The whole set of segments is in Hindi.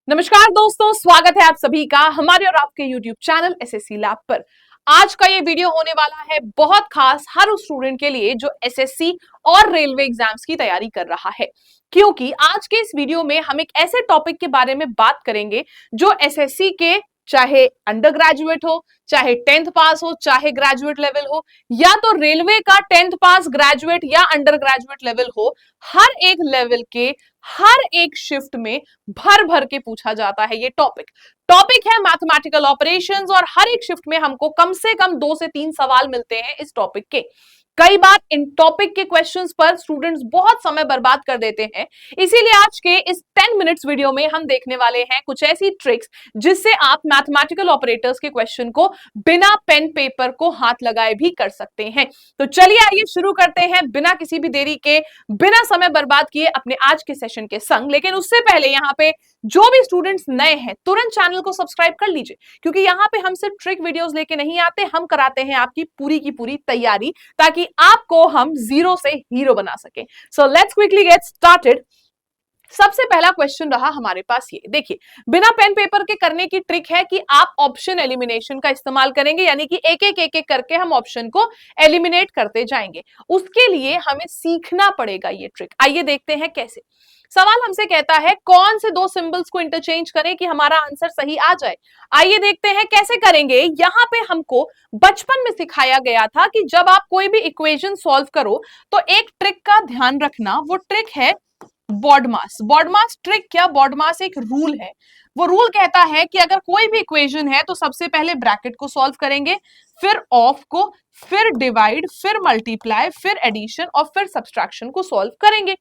नमस्कार दोस्तों, स्वागत है आप सभी का हमारे और आपके YouTube चैनल एसएससी लैब पर। आज का ये वीडियो होने वाला है बहुत खास हर उस स्टूडेंट के लिए जो एसएससी और रेलवे एग्जाम्स की तैयारी कर रहा है, क्योंकि आज के इस वीडियो में हम एक ऐसे टॉपिक के बारे में बात करेंगे जो एसएससी के चाहे अंडर ग्रेजुएट हो, चाहे 10th पास हो, चाहे ग्रेजुएट लेवल हो, या तो रेलवे का 10th पास ग्रेजुएट या अंडर ग्रेजुएट लेवल हो, हर एक लेवल के हर एक शिफ्ट में भर भर के पूछा जाता है। ये टॉपिक है मैथमेटिकल ऑपरेशंस और हर एक शिफ्ट में हमको कम से कम 2 से 3 सवाल मिलते हैं इस टॉपिक के। कई बार इन टॉपिक के क्वेश्चंस पर स्टूडेंट्स बहुत समय बर्बाद कर देते हैं, इसीलिए आज के इस 10 मिनट्स वीडियो में हम देखने वाले हैं कुछ ऐसी ट्रिक्स जिससे आप मैथमेटिकल ऑपरेटर्स के क्वेश्चन को बिना पेन पेपर को हाथ लगाए भी कर सकते हैं। तो चलिए आइए शुरू करते हैं बिना किसी भी देरी के, बिना समय बर्बाद किए अपने आज के सेशन के संग। लेकिन उससे पहले यहाँ पे जो भी स्टूडेंट्स नए हैं तुरंत चैनल को सब्सक्राइब कर लीजिए, क्योंकि यहाँ पे हम सिर्फ ट्रिक वीडियोस लेके नहीं आते, हम कराते हैं आपकी पूरी की पूरी तैयारी, ताकि आपको हम जीरो से हीरो बना सके। So let's quickly get started. सबसे पहला क्वेश्चन रहा हमारे पास ये देखिए, बिना पेन पेपर के करने की ट्रिक है कि आप ऑप्शन एलिमिनेशन का इस्तेमाल करेंगे, यानी कि एक एक करके हम ऑप्शन को एलिमिनेट करते जाएंगे। उसके लिए हमें सीखना पड़ेगा ये ट्रिक। आइए देखते हैं कैसे। सवाल हमसे कहता है कौन से दो सिंबल्स को इंटरचेंज करें कि हमारा आंसर सही आ जाए। आइए देखते हैं कैसे करेंगे। यहाँ पे हमको बचपन में सिखाया गया था कि जब आप कोई भी इक्वेशन सॉल्व करो तो एक ट्रिक का ध्यान रखना, वो ट्रिक है बॉडमास। बॉडमास ट्रिक क्या, बॉडमास एक रूल है। वो रूल कहता है कि अगर कोई भी इक्वेशन है तो सबसे पहले ब्रैकेट को सॉल्व करेंगे, फिर ऑफ को, फिर डिवाइड, फिर मल्टीप्लाई, फिर एडिशन और फिर सब्सट्रैक्शन को सॉल्व करेंगे।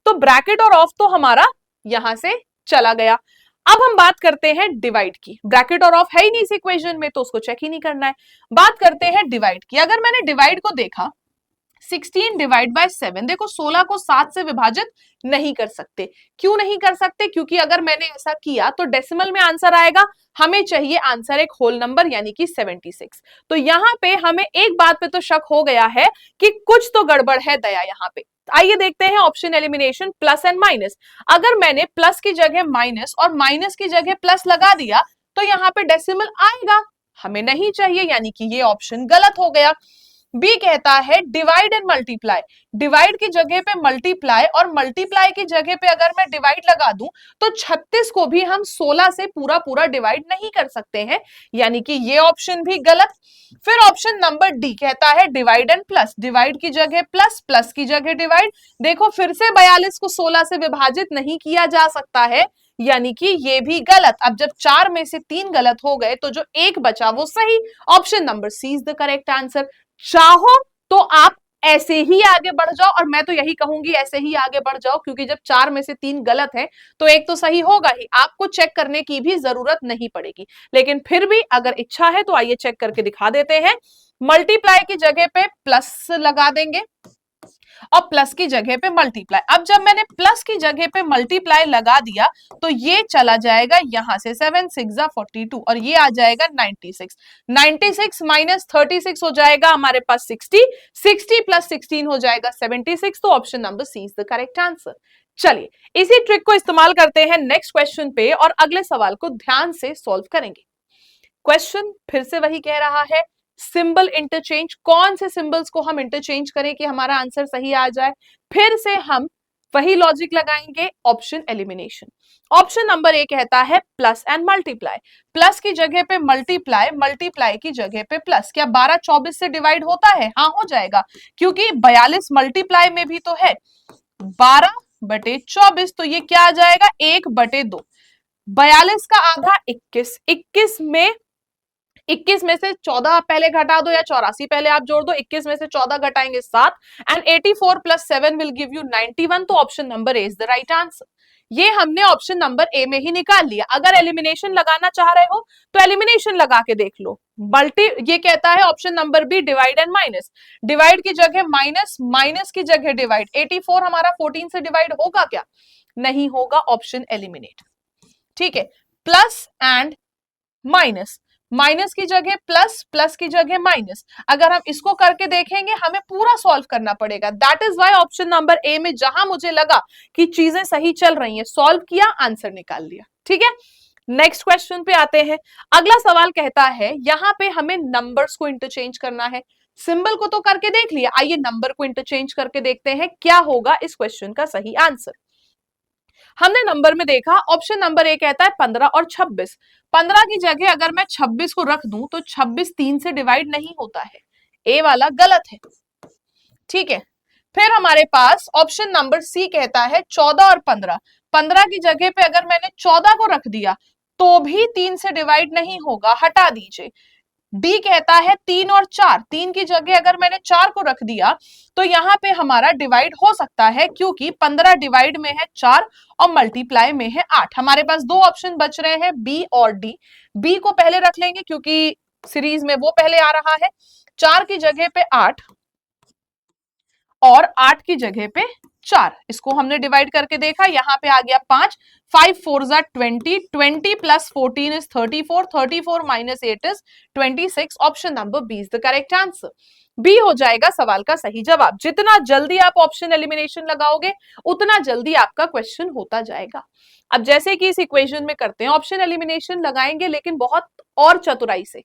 तो ब्रैकेट और ऑफ तो हमारा यहां से चला गया। अब हम बात करते हैं डिवाइड की। ब्रैकेट और ऑफ है ही नहीं इस इक्वेशन में तो उसको चेक ही नहीं करना है। बात करते हैं डिवाइड की। अगर मैंने डिवाइड को देखा 16 डिवाइड बाय 7, देखो 16 को 7 से विभाजित नहीं कर सकते। क्यों नहीं कर सकते? क्योंकि अगर मैंने ऐसा किया तो डेसिमल में आंसर आएगा, हमें चाहिए आंसर एक होल नंबर यानी कि 76। तो यहाँ पे हमें एक बात पे तो शक हो गया है कि कुछ तो गड़बड़ है दया यहाँ पे। आइए देखते हैं option elimination, plus and minus. अगर मैंने प्लस की जगह माइनस और माइनस की जगह प्लस लगा दिया तो यहाँ पे डेसिमल आएगा, हमें नहीं चाहिए, यानी कि ये ऑप्शन गलत हो गया। बी कहता है डिवाइड एंड मल्टीप्लाई। डिवाइड की जगह पे मल्टीप्लाई और मल्टीप्लाई की जगह पे अगर मैं डिवाइड लगा दूं तो 36 को भी हम 16 से पूरा पूरा डिवाइड नहीं कर सकते हैं, यानी कि ये ऑप्शन भी गलत। फिर ऑप्शन नंबर डी कहता है डिवाइड एंड प्लस। डिवाइड की जगह प्लस, प्लस की जगह डिवाइड। देखो फिर से 42 को 16 से विभाजित नहीं किया जा सकता है, यानी कि ये भी गलत। अब जब 4 में से 3 गलत हो गए तो जो एक बचा वो सही। Option number C is the correct answer. चाहो तो आप ऐसे ही आगे बढ़ जाओ, और मैं तो यही कहूंगी ऐसे ही आगे बढ़ जाओ, क्योंकि जब 4 में से 3 गलत है तो एक तो सही होगा ही, आपको चेक करने की भी जरूरत नहीं पड़ेगी। लेकिन फिर भी अगर इच्छा है तो आइए चेक करके दिखा देते हैं। मल्टीप्लाई की जगह पे प्लस लगा देंगे और प्लस की जगह पे मल्टीप्लाई। अब जब मैंने प्लस की जगह पे मल्टीप्लाई लगा दिया तो ये चला जाएगा यहां से 7 6 42 और ये आ जाएगा 96। 96 माइनस 36 हो जाएगा हमारे पास 60, 60 प्लस 16 हो जाएगा 76। तो option number C is the correct answer. चलिए इसी ट्रिक को इस्तेमाल करते हैं नेक्स्ट क्वेश्चन पे और अगले सवाल को ध्यान से सॉल्व करेंगे। क्वेश्चन फिर से वही कह रहा है सिंबल इंटरचेंज। कौन से सिंबल्स को हम इंटरचेंज करें कि हमारा आंसर सही आ जाए? फिर से हम वही लॉजिक लगाएंगे, option elimination. Option number A कहता है प्लस एंड मल्टीप्लाई। प्लस की जगह पे मल्टीप्लाई, मल्टीप्लाई की जगह पे प्लस। क्या 12 24 से डिवाइड होता है? हाँ हो जाएगा, क्योंकि 42 मल्टीप्लाई में भी तो है 12/24, तो ये क्या आ जाएगा 1/2। 42 का आधा 21, 21 में से 14 पहले घटा दो या 84 पहले आप जोड़ दो, 21 में से 14 घटाएंगे 7 and 84 plus 7 will give you 91। तो option number A is the right answer. ये हमने ऑप्शन नंबर ए में ही निकाल लिया। अगर एलिमिनेशन लगाना चाह रहे हो तो एलिमिनेशन लगा के देख लो। ये कहता है option number B divide and minus. Divide की जगह माइनस, माइनस की जगह डिवाइड। 84 हमारा 14 से डिवाइड होगा क्या? नहीं होगा, ऑप्शन एलिमिनेट। ठीक है, प्लस एंड माइनस। माइनस की जगह प्लस, प्लस की जगह माइनस। अगर हम इसको करके देखेंगे हमें पूरा सॉल्व करना पड़ेगा। That is why option number A में जहां मुझे लगा कि चीजें सही चल रही हैं, सॉल्व किया, आंसर निकाल लिया। ठीक है, नेक्स्ट क्वेश्चन पे आते हैं। अगला सवाल कहता है यहां पे हमें नंबर्स को इंटरचेंज करना है। सिंबल को तो करके देख लिया, आइए नंबर को इंटरचेंज करके देखते हैं क्या होगा इस क्वेश्चन का सही आंसर। हमने नंबर में देखा, ऑप्शन नंबर ए कहता है 15 और 26। 15 की जगह अगर मैं 26 को रख दूं तो 26 3 से डिवाइड नहीं होता है, ए वाला गलत है। ठीक है, फिर हमारे पास ऑप्शन नंबर सी कहता है 14 और 15। 15 की जगह पे अगर मैंने 14 को रख दिया तो भी 3 से डिवाइड नहीं होगा, हटा दीजिए। डी कहता है 3 और 4। 3 की जगह अगर मैंने 4 को रख दिया तो यहां पे हमारा डिवाइड हो सकता है, क्योंकि 15 डिवाइड में है 4 और मल्टीप्लाई में है 8। हमारे पास दो ऑप्शन बच रहे हैं, बी और डी। बी को पहले रख लेंगे क्योंकि सीरीज में वो पहले आ रहा है। 4 की जगह पे 8 और 8 की जगह पे 4, इसको हमने डिवाइड करके देखा, यहां पे आ गया 5। 5 4 जा 20, 20 plus 14 is 34, 34 minus 8 is 26। Option number B is the correct answer. B हो जाएगा सवाल का सही जवाब। जितना जल्दी आप ऑप्शन एलिमिनेशन लगाओगे उतना जल्दी आपका क्वेश्चन होता जाएगा। अब जैसे कि इस इक्वेशन में करते हैं, ऑप्शन एलिमिनेशन लगाएंगे लेकिन बहुत और चतुराई से।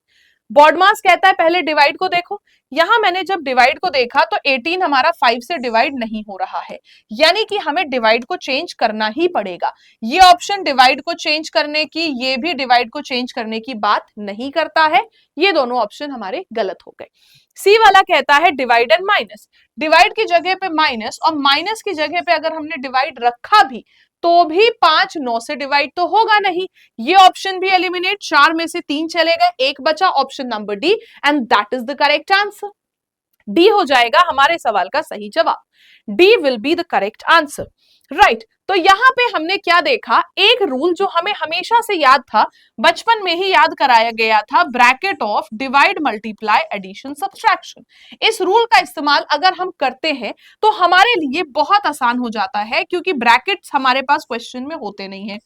बॉडमास कहता है पहले डिवाइड को देखो। यहां मैंने जब डिवाइड को देखा तो 18 हमारा 5 से डिवाइड नहीं हो रहा है, यानी कि हमें डिवाइड को चेंज करना ही पड़ेगा। ये ऑप्शन डिवाइड को चेंज करने की, ये भी डिवाइड को चेंज करने की बात नहीं करता है। ये दोनों ऑप्शन हमारे गलत हो गए। सी वाला कहता है डिवाइड एंड माइनस। डिवाइड की जगह पे माइनस और माइनस की जगह पे अगर हमने डिवाइड रखा भी तो भी 5 9 से डिवाइड तो होगा नहीं। ये ऑप्शन भी एलिमिनेट, 4 में से 3 चले गए, एक बचा option number D, and that is the correct answer. D हो जाएगा हमारे सवाल का सही जवाब। D will be the correct answer, right. तो यहां पे हमने क्या देखा, एक रूल जो हमें हमेशा से याद था, बचपन में ही याद कराया गया था, bracket of divide multiply addition subtraction. इस रूल का इस्तेमाल अगर हम करते हैं तो हमारे लिए बहुत आसान हो जाता है, क्योंकि ब्रैकेट्स हमारे पास क्वेश्चन में होते नहीं है,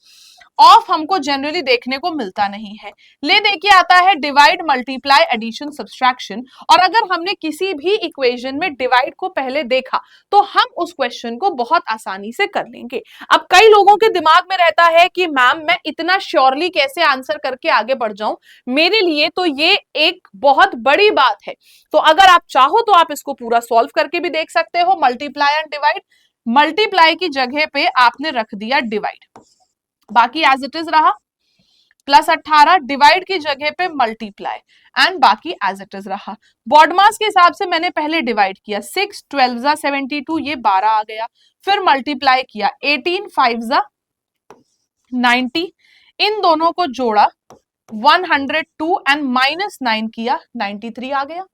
ऑफ हमको जनरली देखने को मिलता नहीं है। ले देखिए आता है डिवाइड मल्टीप्लाई एडिशन सब्सट्रैक्शन, और अगर हमने किसी भी इक्वेशन में डिवाइड को पहले देखा तो हम उस क्वेश्चन को बहुत आसानी से कर लेंगे। अब कई लोगों के दिमाग में रहता है कि मैम मैं इतना श्योरली कैसे आंसर करके आगे बढ़ जाऊं, मेरे लिए तो ये एक बहुत बड़ी बात है। तो अगर आप चाहो तो आप इसको पूरा सॉल्व करके भी देख सकते हो, मल्टीप्लाई एंड डिवाइड। मल्टीप्लाई की जगह पे आपने रख दिया डिवाइड, बाकी एज इट इज रहा, प्लस 18। डिवाइड की जगह पे मल्टीप्लाई एंड बाकी एज इट इज रहा। बॉडमास के हिसाब से मैंने पहले डिवाइड किया, 6 12 जा 72, ये 12 आ गया। फिर मल्टीप्लाई किया, 18 5 जा 90, इन दोनों को जोड़ा 102 एंड माइनस 9 किया, 93 आ गया।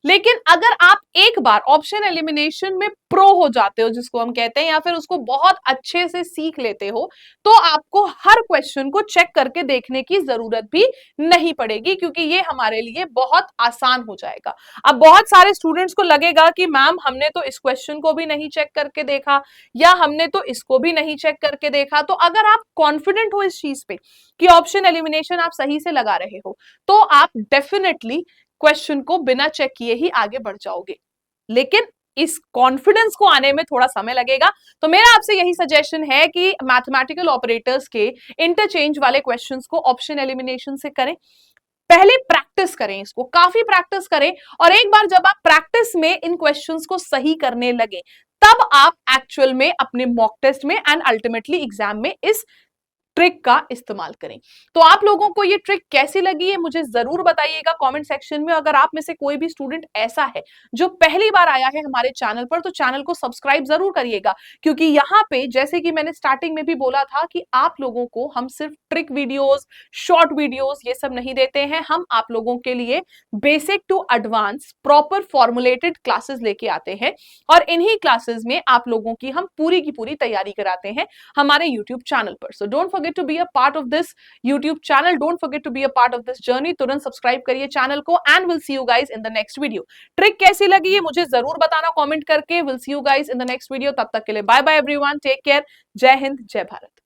लेकिन अगर आप एक बार ऑप्शन एलिमिनेशन में प्रो हो जाते हो, जिसको हम कहते हैं, या फिर उसको बहुत अच्छे से सीख लेते हो, तो आपको हर क्वेश्चन को चेक करके देखने की जरूरत भी नहीं पड़ेगी, क्योंकि ये हमारे लिए बहुत आसान हो जाएगा। अब बहुत सारे स्टूडेंट्स को लगेगा कि मैम हमने तो इस क्वेश्चन को भी नहीं चेक करके देखा, या हमने तो इसको भी नहीं चेक करके देखा। तो अगर आप कॉन्फिडेंट हो इस चीज पे कि ऑप्शन एलिमिनेशन आप सही से लगा रहे हो, तो आप डेफिनेटली क्वेश्चन को बिना चेक किए ही आगे बढ़ जाओगे। लेकिन इस कॉन्फिडेंस को आने में थोड़ा समय लगेगा। तो मेरा आपसे यही सजेशन है कि मैथमेटिकल ऑपरेटर्स के इंटरचेंज वाले क्वेश्चंस को ऑप्शन एलिमिनेशन से करें, पहले प्रैक्टिस करें, इसको काफी प्रैक्टिस करें, और एक बार जब आप प्रैक्टिस में इन क्वेश्चंस को सही करने लगे, तब आप एक्चुअल में अपने मॉक टेस्ट में एंड अल्टीमेटली एग्जाम में इस ट्रिक का इस्तेमाल करें। तो आप लोगों को ये ट्रिक कैसी लगी है मुझे जरूर बताइएगा कमेंट सेक्शन में। अगर आप में से कोई भी स्टूडेंट ऐसा है जो पहली बार आया है हमारे चैनल पर, तो चैनल को सब्सक्राइब जरूर करिएगा, क्योंकि यहाँ पे जैसे कि मैंने स्टार्टिंग में भी बोला था कि आप लोगों को हम सिर्फ ट्रिक वीडियोस, शॉर्ट वीडियोस ये सब नहीं देते हैं, हम आप लोगों के लिए basic to advance proper formulated classes लेके आते हैं, और इन्हीं क्लासेस में आप लोगों की हम पूरी की पूरी तैयारी कराते हैं हमारे यूट्यूब चैनल पर। So don't forget to be a part of this YouTube channel. Don't forget to be a part of this journey. तुरंत सब्सक्राइब करिए चैनल को, and we'll see you guys in the next video. Trick कैसी लगी है मुझे जरूर बताना कमेंट करके। We'll see you guys in the next video. तब तक के लिए bye bye everyone, take care, जय हिंद, जय भारत।